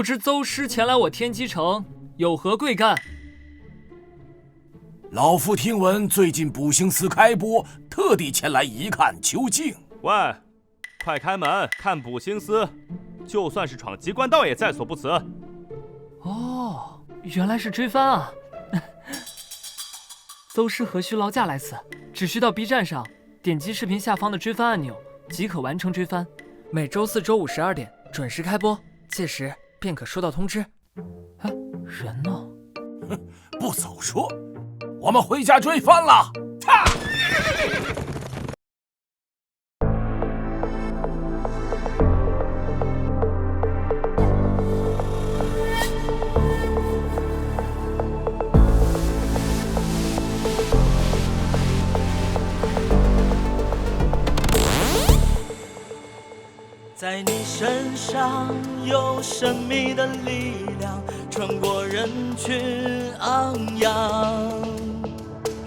不知邹师前来我天机城有何贵干？老夫听闻最近补兴寺开播，特地前来一看究竟。喂，快开门看补兴司！就算是闯机关道也在所不辞。哦，原来是追番啊！邹师何须劳驾来此？只需到 B 站上点击视频下方的追番按钮，即可完成追番。每周四、周五12点准时开播，届时便可收到通知。啊，人呢？不早说，我们回家追番了。踏！在你身上有神秘的力量，穿过人群昂扬，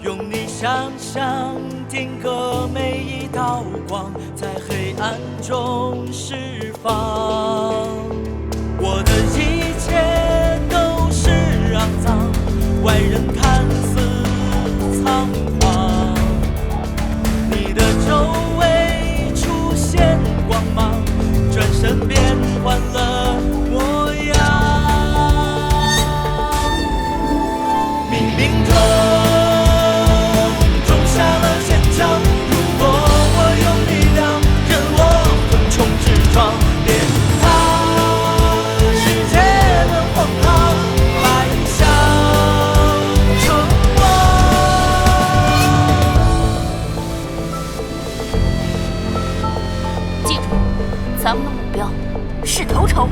用你想象定格每一道光，在黑暗中释放。我的一切都是肮脏，外人看似仓皇，你的周围出现光芒，转身变换了模样。冥冥中种下了坚强，如果我有力量，任我横冲直撞，连踏世界的荒唐，迈向成王。记住，咱们的目标是头筹。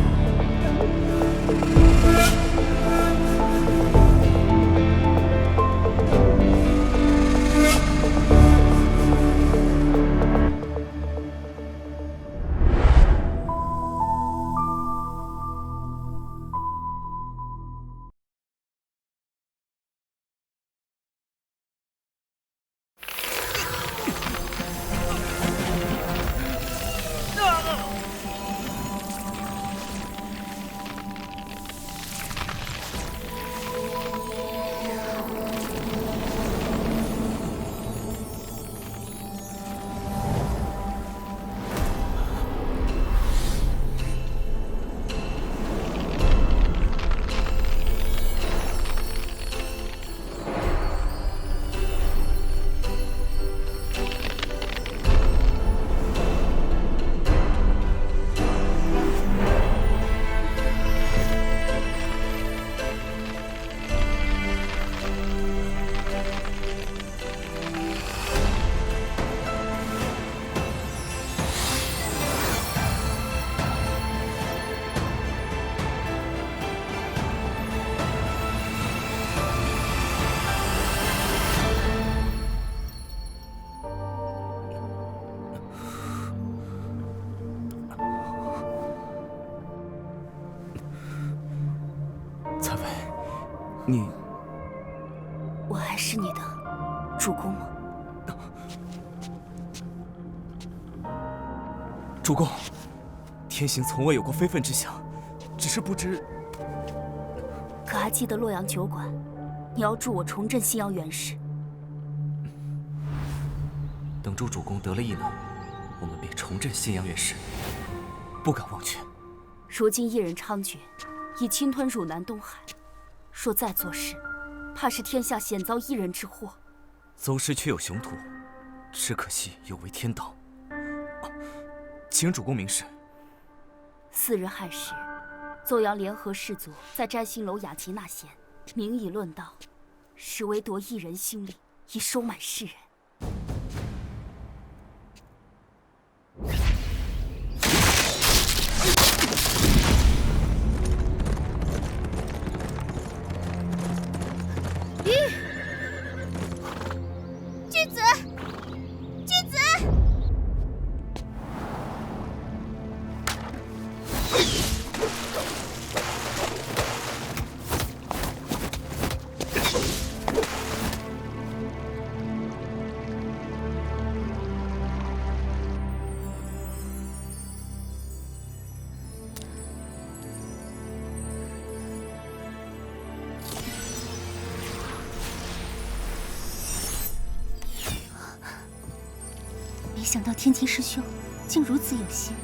采薇，你……我还是你的主公吗？主公，天行从未有过非分之想，只是不知……可还记得洛阳酒馆？你要助我重振信阳原氏。等诸主公得了异能，我们便重振信阳原氏，不敢忘却。如今异人猖獗，已侵吞汝南东海，若再做事，怕是天下险遭一人之祸。邹师却有雄图，只可惜有违天道。请主公明示。4日亥时，邹阳联合士族在摘星楼雅集纳贤，明以论道，实为夺一人心力，以收买世人。巨子，巨子！想到天机师兄竟如此有心。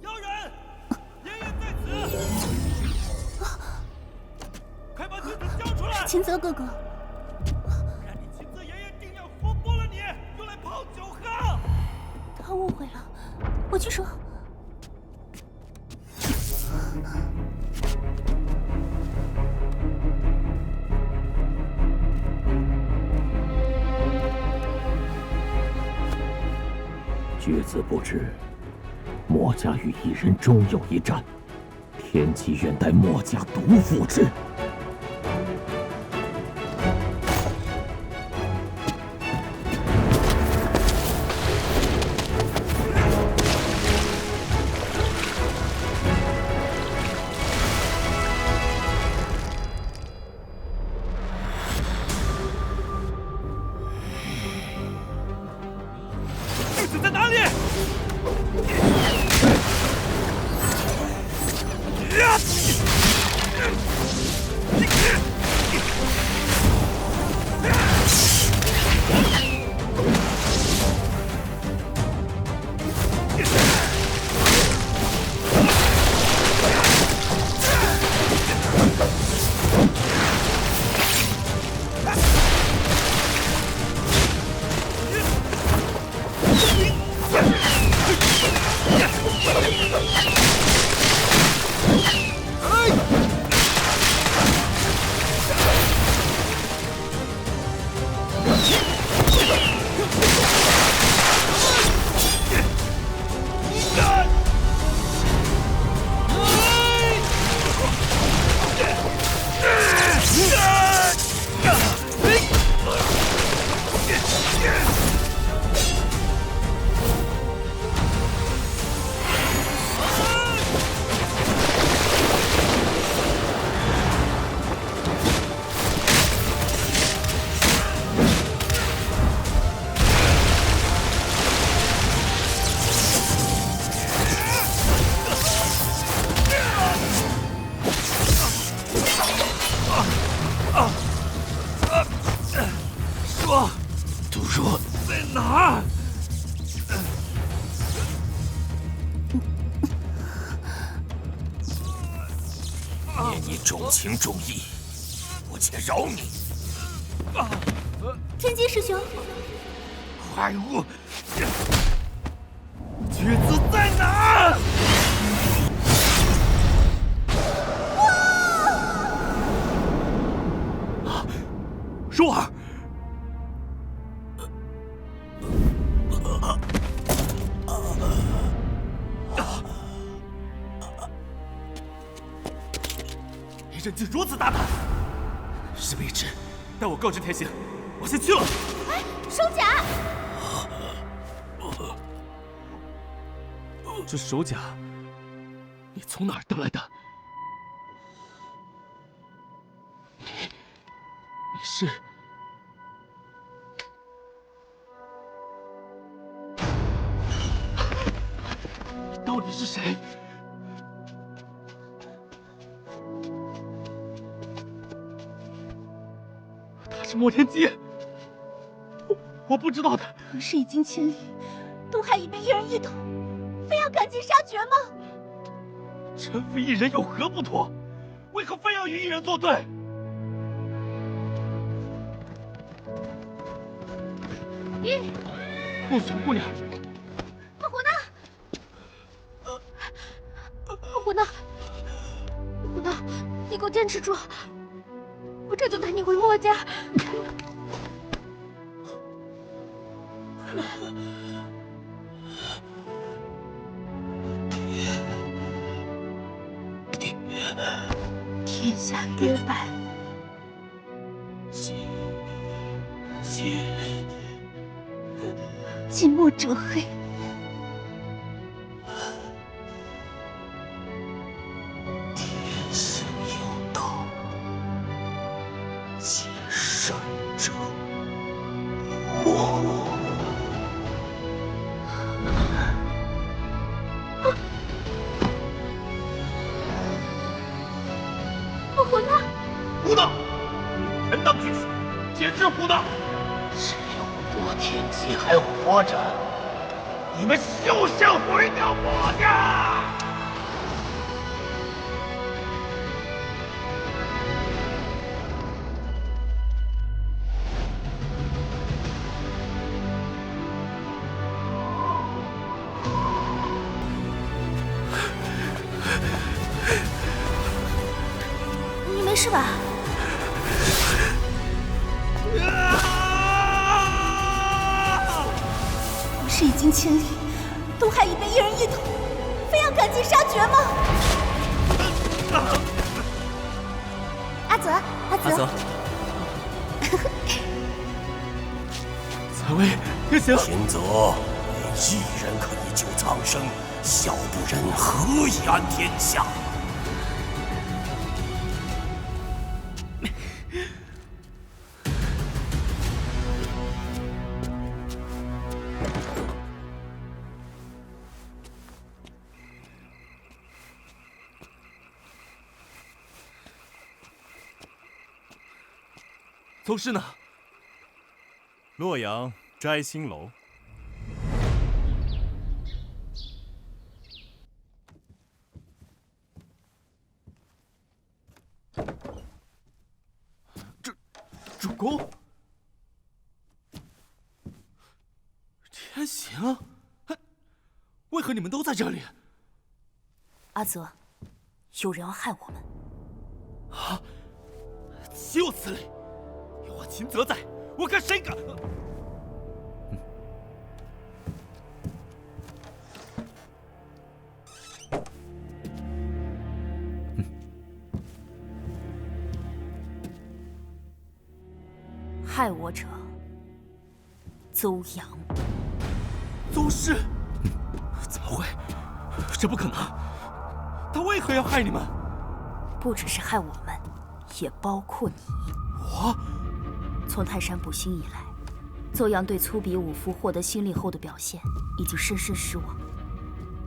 妖人，爷爷在此！快把君子交出来！秦泽哥哥，不然你秦泽爷爷定要活剥了你，用来泡酒喝！他误会了，我去说。巨子不知，墨家与异人终有一战，天机愿待墨家独负之。巨子在哪里？毒若在哪儿？念你重情重义，我且饶你。天机师兄，怪物！巨子在哪儿？若儿，你人竟如此大胆！事不宜迟，待我告知天行，我先去了。收甲，这手甲，你从哪儿得来的？你是？到底是谁？他是莫天机，我不知道的。可是已经千里，东海已被一人一统，非要赶尽杀绝吗？臣服一人有何不妥？为何非要与一人作对？小姑娘，虎呢？虎呢？虎呢？你给我坚持住，我这就带你回墨家。天下约败，近墨者黑。天行有道，谨慎者墨。我呢？师傅呢？只有多天机还活着，你们休想毁掉墨家！你没事吧？我是已经千里，东海已被一人一统，非要赶尽杀绝吗？阿泽，阿泽，紫薇，天行，天泽，你一人可以救苍生，小不忍何以安天下？宗师呢？洛阳摘星楼。主公，天行，为何你们都在这里？阿泽，有人要害我们。啊！岂有此理！有我秦泽在，我看谁敢！害我者，邹阳。宗师，怎么会？这不可能！他为何要害你们？不只是害我们，也包括你。我。从泰山补星以来，邹阳对粗鄙武夫获得星力后的表现已经深深失望。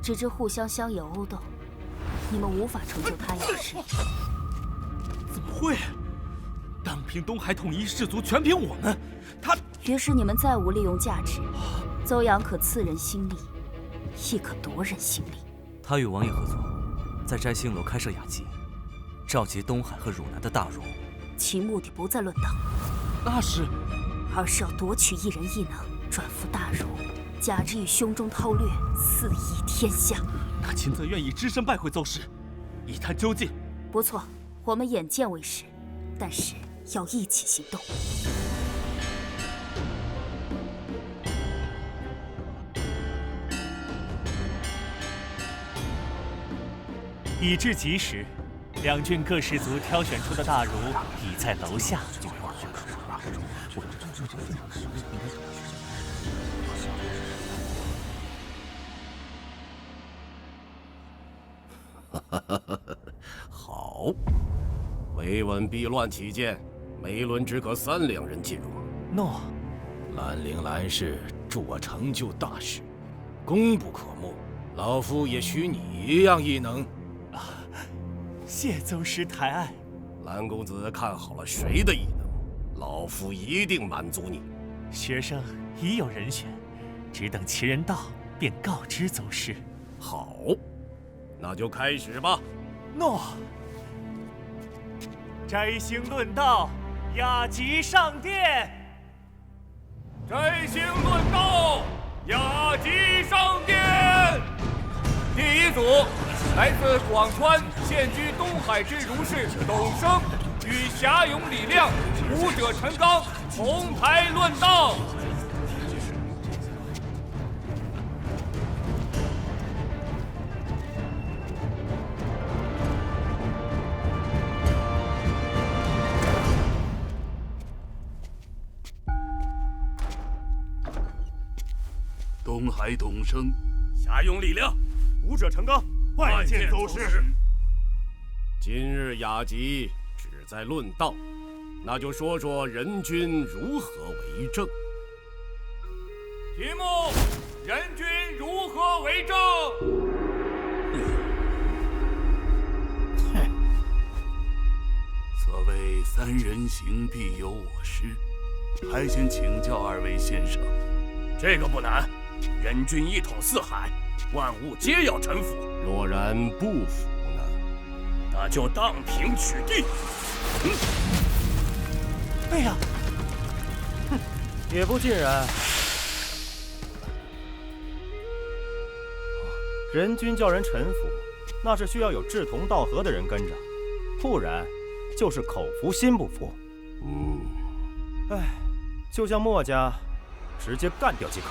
只知互相相野殴斗，你们无法成就他要的事业。怎么会？荡平东海，统一士族，全凭我们。他。于是你们再无利用价值，邹阳可赐人星力，亦可夺人星力。他与王爷合作，在摘星楼开设雅集，召集东海和汝南的大儒。其目的不在论道，那是，而是要夺取一人一能，转服大儒，假之以胸中韬略，肆意天下。那秦泽愿意只身拜会邹师，一探究竟。不错，我们眼见为实，但是要一起行动。已至吉时，两郡各氏族挑选出的大儒已在楼下。好，维稳避乱起见，每轮只可3两人进入。诺。兰陵兰氏助我成就大事，功不可没。老夫也许你一样异能。谢宗师抬爱。兰公子看好了谁的异能？老夫一定满足你。学生已有人选，只等其人到，便告知宗师。好，那就开始吧。诺。摘星论道，雅集上殿。摘星论道，雅集上殿。第一组，来自广川，现居东海之儒士董生与侠勇李亮，武者陈刚同台论道。东海董生，侠勇李亮，武者陈刚，拜见邹师。今日雅集只在论道，那就说说人君如何为政。题目：人君如何为政？所谓3人行必有我师，还请请教二位先生。这个不难，人君一统四海，万物皆要臣服。若然不服呢？那就荡平取缔。哎呀，哼，也不尽然。人君叫人臣服，那是需要有志同道合的人跟着，不然就是口服心不服。哎，就像墨家，直接干掉即可。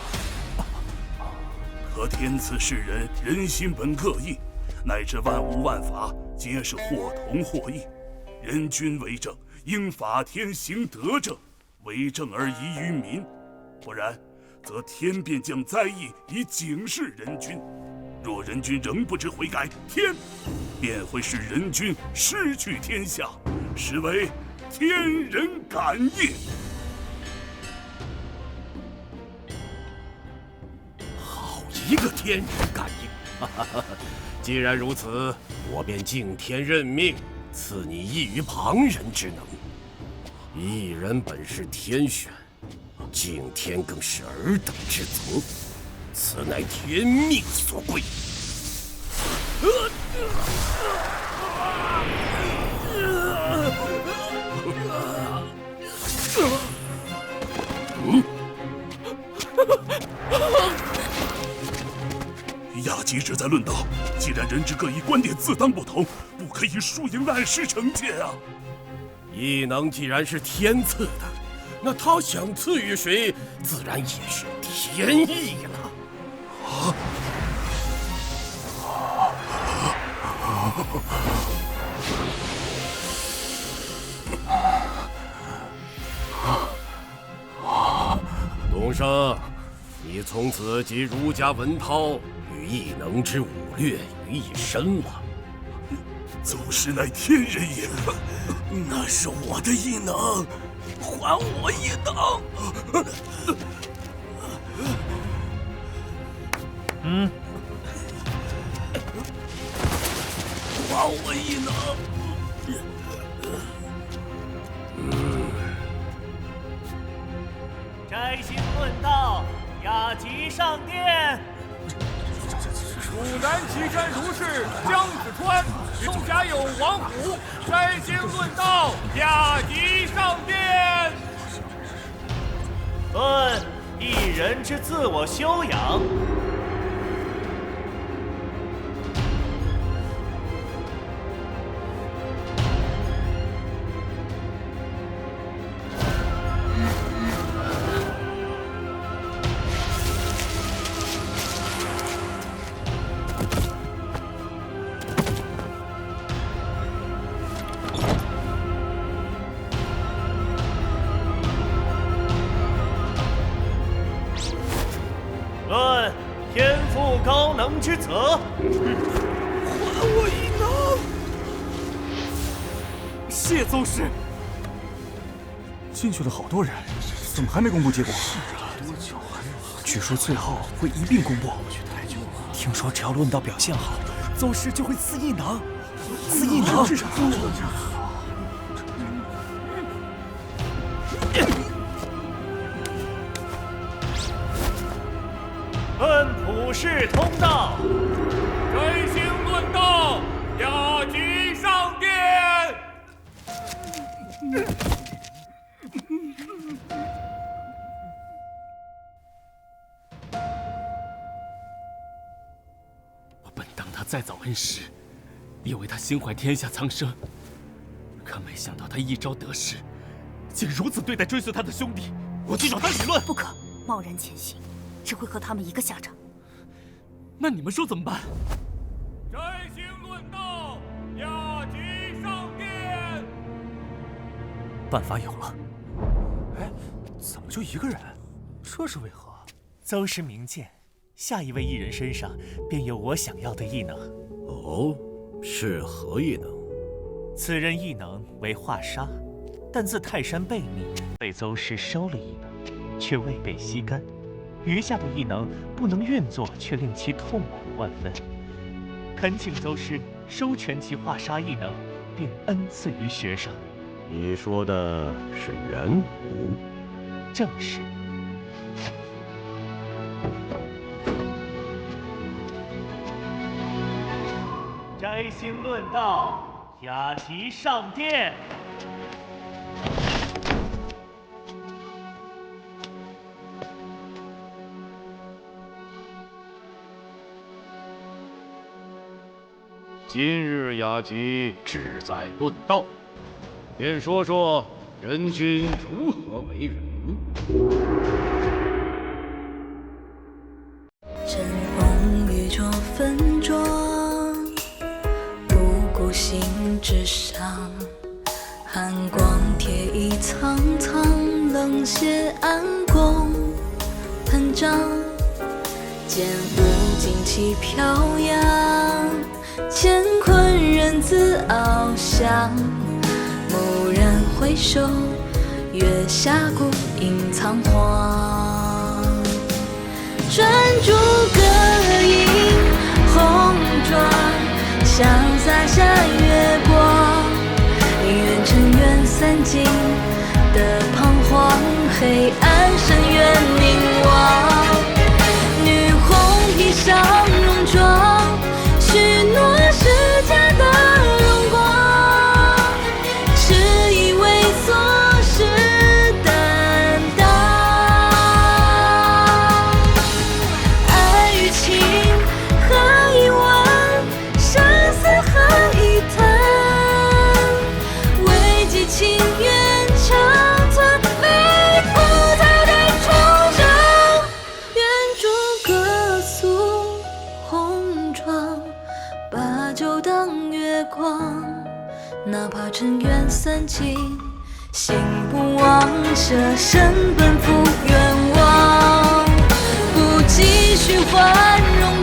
可天赐世人，人心本各异，乃至万物万法，皆是或同或异。人君为政，应法天行德政，为政而宜于民，不然，则天便降灾异以警示人君。若人君仍不知悔改，天便会使人君失去天下，实为天人感应。好一个天人感应！既然如此，我便敬天任命，赐你异于旁人之能。一人本是天选，敬天更是尔等之责，此乃天命所归。亚吉志在论道，既然人之各异，观点自当不同，不可以输赢按时惩戒啊！异能既然是天赐的，那他想赐予谁，自然也是天意了。东升，你从此集儒家文韬与异能之武略于一身了。宗师乃天人也，那是我的异能，还我异能！还我异能！摘星论道，雅集上殿。蜀南岐山如是姜子川，宋家有王虎，摘星论道，雅集上殿。论一人之自我修养。论天赋高能之责。还我异能！谢宗师。进去了好多人，怎么还没公布结果？是啊，多久啊？据说最后会一并公布。听说只要论道表现好，宗师就会赐异能。赐异能是啥？论普世通道，摘星论道，雅集上殿。我本当他再造恩师，以为他心怀天下苍生，可没想到他一朝得势，竟如此对待追随他的兄弟。我去找他理论。不可贸然前行，只会和他们一个下场。那你们说怎么办？摘星论道，雅集上殿。办法有了。哎，怎么就一个人？这是为何？邹师明鉴，下一位异人身上便有我想要的异能。哦，是何异能？此人异能为化沙，但自泰山被灭，被邹师收了异能，却未被吸干。余下的异能不能运作，却令其痛苦万分。恳请邹师收全其化沙异能，并恩赐于学生。你说的是元武？正事。摘星论道，雅集上殿。今日雅集志在论道，便说说人君如何为人。晨风雨着分妆，不顾心之伤。寒光铁衣苍苍，冷血暗光喷张。剑舞旌旗飘扬，乾坤人自翱翔。蓦然回首，月下孤影仓皇。专诸葛映红妆，香洒下月光。宁愿尘缘散尽的彷徨，黑暗深渊凝望。女红披上戎装，许诺是假的荣光，是以为所是担当。爱与情何以问，生死何以谈？为寄情愿长存，为不再待重生。愿诸葛素红妆，把酒当月光。哪怕尘缘散尽，心不忘，舍身奔赴愿望。不继续换容